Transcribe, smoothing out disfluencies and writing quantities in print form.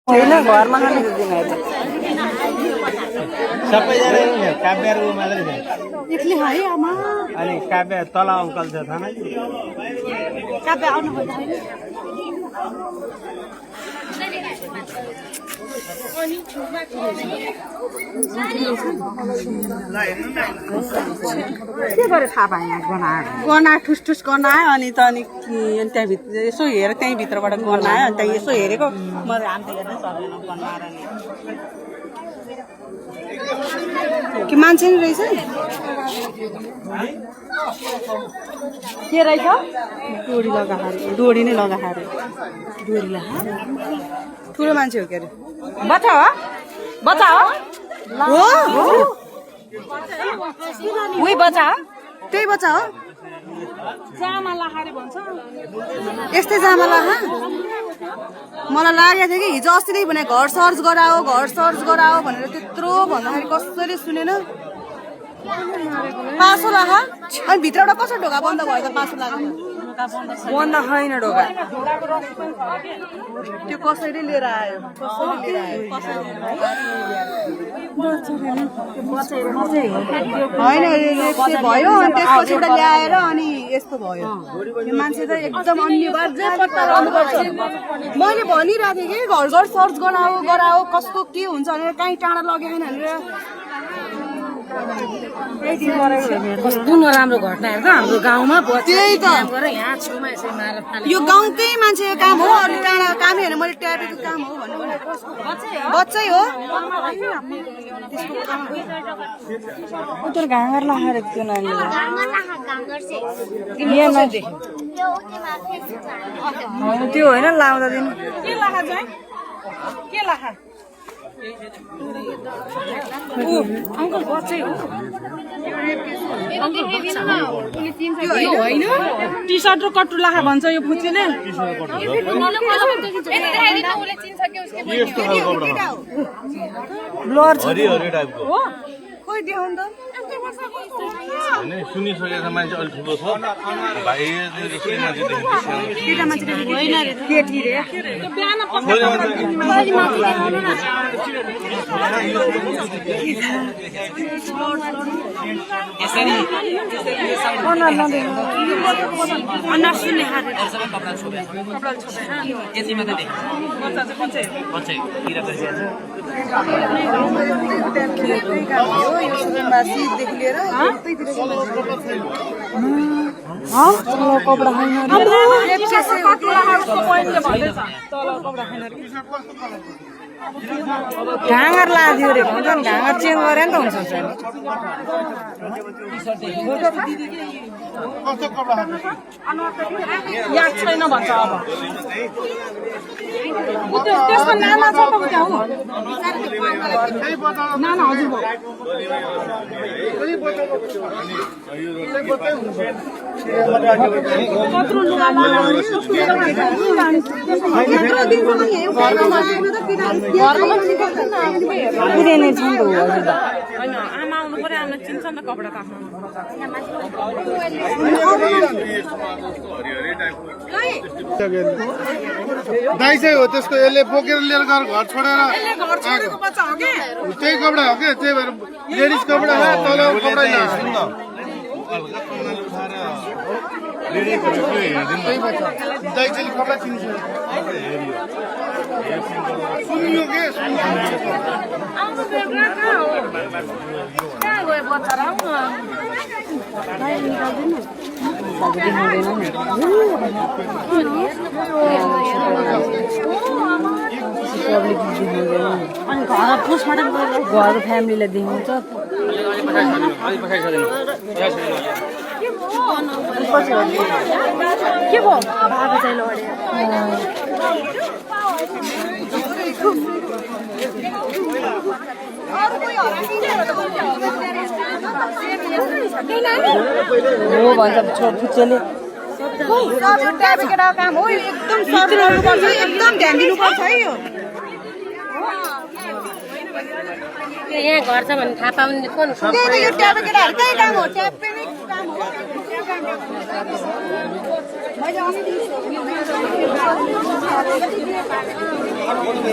होइन घरमा खाने दिनु सबैजना काव्यहरू मात्रै छ एक्लै है आमा अनि काव्य तल अङ्कल छ थाहा न काव्य आउनु खोज्दैन के गरे थाहा पाएन गनायो ठुस गनायो अनि त अनि त्यहाँभित्र यसो हेर त्यहीँ भित्रबाट गनायो अनि त्यहाँ यसो हेरेको म हामी त हेर्नै सक्दैन गनाएर नि के मान्छे नि रहेछ के रहेछ डोरी लगाएर डोरी नै लगाएर डोरी लगाएर ठुलो मान्छे हो के अरे बच्चा हो उही बच्चा हो त्यही बच्चा हो जामा लाहारे भन्छ यस्तै जामा लाहा मलाई लागेको थियो कि हिजो अस्ति नै भने घर सर्च गराओ भनेर त्यत्रो भन्दाखेरि कसैले सुनेन पासो लाहा अनि भित्रबाट कसरी ढोका बन्द भयो त पासो लाहा बन्द छैन ढोका त्यो कसैले लिएर आयो होइन भयो अनि त्यसपछि एउटा ल्याएर अनि यस्तो भयो त्यो मान्छे त एकदम अनिवार्य मैले भनिरहेको थिएँ कि घर सर्च गराओ कस्तो के हुन्छ भनेर कहीँ टाढा लगेको छैन भनेर कस्तो नराम्रो घटना हेर्दा हाम्रो गाउँमा त्यही त यहाँ छेउमा यसरी मारेर फाले यो गाउँकै मान्छे काम हो अनि टाढा कामै होइन मैले ट्यापेको काम हो भन्नु बच्चै हो उतर घाँगर लाएर त्यो नानीले त्यो होइन लाउँदा दिनु के लाखा चाहिँ के लाखा अङ्कल बच्चै हो होइन टी सर्ट र कट्टु लाखा भन्छ यो फुच्चीले ब्लर छ खोइ देखाउनु त सुनिसकेको मान्छे अलिक ठुलो छ भाइ केटा मान्छे होइन केटी रे देखि लिएर कपडा ढाँगर लाग्यो रे भन्छ नि ढाँगर चेन्ज गरे नि त हुन्छ याद छैन भन्छ अब त्यसमा नाना छ त त्यहाँ हो नाना हजुर कत्रो लुगा पुरानै छ नि त होइन आमा आउनु पर्यो आमा चिन्छ नि त कपडा त दाइ चाहिँ हो त्यसको यसले बोकेर लिएर गएर घर छोडेर त्यही कपडा हो क्या त्यही भएर लेडिज कपडा हो तल कपडा दाइ चाहिँ कपडा चिन्छ सुन्नु के अनि घर पोस्टमार्टम घर फ्यामिलीलाई देखाउँछ के भयो बाबा चाहिँ लड्यो हो भन्छ फुच्चेले काम हो एकदम एकदम ध्यान दिनुपर्छ है यो यहाँ घर छ भने थाहा पाउने कोन मैले होइन